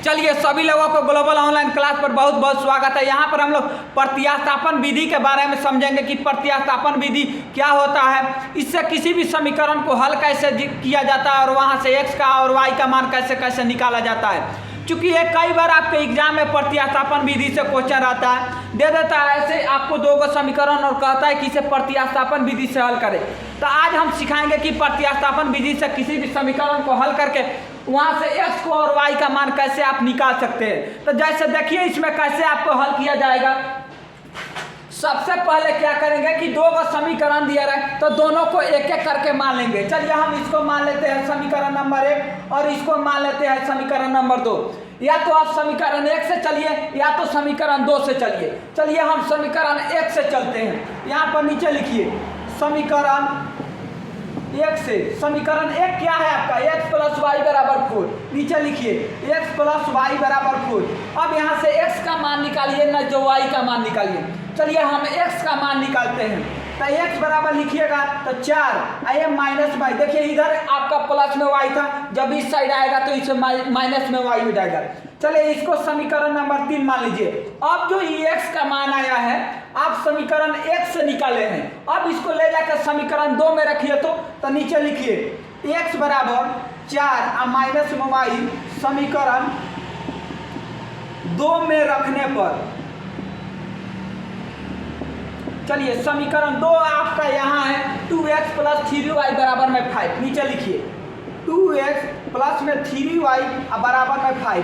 चलिए सभी लोगों को ग्लोबल ऑनलाइन क्लास पर बहुत बहुत स्वागत है। यहाँ पर हम लोग प्रतिस्थापन विधि के बारे में समझेंगे कि प्रतिस्थापन विधि क्या होता है, इससे किसी भी समीकरण को हल कैसे किया जाता है और वहाँ से x का और y का मान कैसे कैसे निकाला जाता है। चूंकि ये कई बार आपके एग्जाम में प्रतिस्थापन विधि से क्वेश्चन आता है, दे देता है ऐसे आपको दो गो समीकरण और कहता है कि इसे प्रतिस्थापन विधि से हल करें। तो आज हम सिखाएंगे कि प्रतिस्थापन विधि से किसी भी समीकरण को हल करके वहां से x को और y का मान कैसे आप निकाल सकते हैं। तो जैसे देखिए इसमें कैसे आपको हल किया जाएगा। सबसे पहले क्या करेंगे कि दो गो समीकरण दिया रहे तो दोनों को एक एक करके मान लेंगे। चलिए हम इसको मान लेते हैं समीकरण नंबर 1 और इसको मान लेते हैं समीकरण नंबर 2। या तो आप समीकरण 1 से चलिए या तो समीकरण 2 से चलिए। चलिए हम समीकरण 1 से चलते हैं। यहाँ पर नीचे लिखिए समीकरण 1 से। समीकरण 1 क्या है आपका, x प्लस वाई बराबर 4। नीचे लिखिए x प्लस वाई बराबर 4। अब यहाँ से x का मान निकालिए ना जो y का मान निकालिए। चलिए हम x का मान निकालते हैं। तो x बराबर लिखिएगा तो 4 आई माइनस वाई। देखिए इधर आपका प्लस में y था, जब इस साइड आएगा तो इसे माइनस में y हो जाएगा। चलिए इसको समीकरण नंबर 3 मान लीजिए। अब जो x का मान आया है आप समीकरण 1 से निकाले हैं, अब इसको ले जाकर समीकरण 2 में रखिए। तो नीचे लिखिए x बराबर 4 माइनस में y समीकरण 2 में रखने पर। चलिए समीकरण 2 आपका यहाँ है 2x प्लस 3y बराबर में 5। नीचे लिखिए 2x प्लस में 3y बराबर में 5।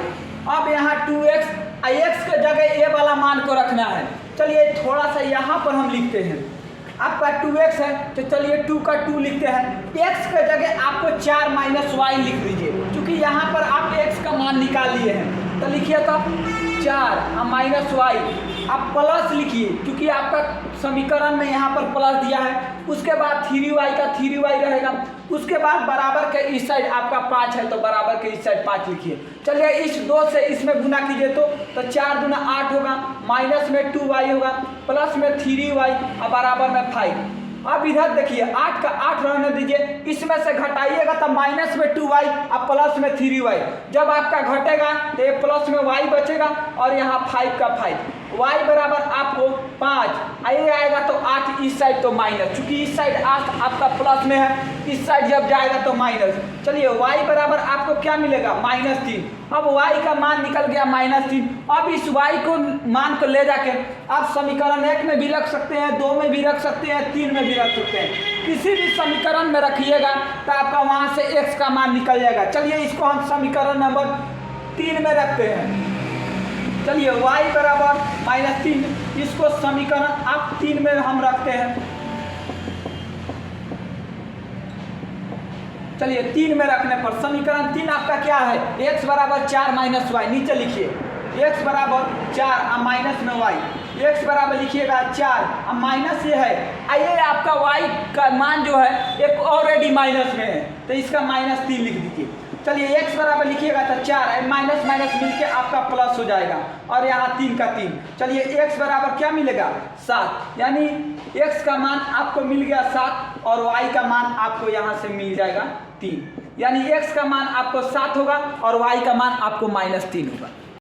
अब यहाँ 2x x के जगह a वाला मान को रखना है। चलिए थोड़ा सा यहाँ पर हम लिखते हैं, आपका 2x है तो चलिए 2 का 2 लिखते हैं। x के जगह आपको 4 माइनस y लिख दीजिए, क्योंकि यहाँ पर आप x का मान निकाल लिए हैं। तो लिखिए तो 4 माइनस y, आप प्लस लिखिए क्योंकि आपका समीकरण में यहाँ पर प्लस दिया है। उसके बाद 3y का 3y रहेगा। उसके बाद बराबर के इस साइड आपका 5 है तो बराबर के इस साइड 5 लिखिए। चलिए इस 2 से इसमें गुना कीजिए तो 4 दूना 8 होगा, माइनस में 2y होगा, प्लस में 3y और बराबर में 5। अब इधर देखिए 8 का 8 रहने दीजिए, इसमें से घटाइएगा तो माइनस में 2y और प्लस में 3y। जब आपका घटेगा तो ये प्लस में y बचेगा और यहाँ 5 का 5। y बराबर आपको 5 ये आएगा तो 8 इस साइड तो माइनस, क्योंकि इस साइड 8 आपका प्लस में है, इस साइड जब जाएगा तो माइनस। चलिए y बराबर आपको क्या मिलेगा -3। अब y का मान निकल गया -3। अब इस y को मान को ले जाके आप समीकरण 1 में भी रख सकते हैं, 2 में भी रख सकते हैं, 3 में भी रख सकते हैं। किसी भी समीकरण में रखिएगा तो आपका वहाँ से x का मान निकल जाएगा। चलिए इसको हम समीकरण नंबर 3 में रखते हैं। चलिए y बराबर -3, इसको समीकरण आप 3 में हम रखते हैं। चलिए 3 में रखने पर समीकरण 3 आपका क्या है, x बराबर 4 माइनस वाई। नीचे लिखिए x बराबर 4 माइनस में y। x बराबर लिखिएगा 4 माइनस ये है, ये आपका y का मान जो है एक ऑलरेडी माइनस में है तो इसका -3 लिख दीजिए। चलिए x बराबर लिखिएगा तो 4 माइनस माइनस मिलके आपका प्लस हो जाएगा और यहाँ 3 का 3। चलिए x बराबर क्या मिलेगा 7, यानी x का मान आपको मिल गया 7 और y का मान आपको यहाँ से मिल जाएगा 3, यानी x का मान आपको 7 होगा और y का मान आपको -3 होगा।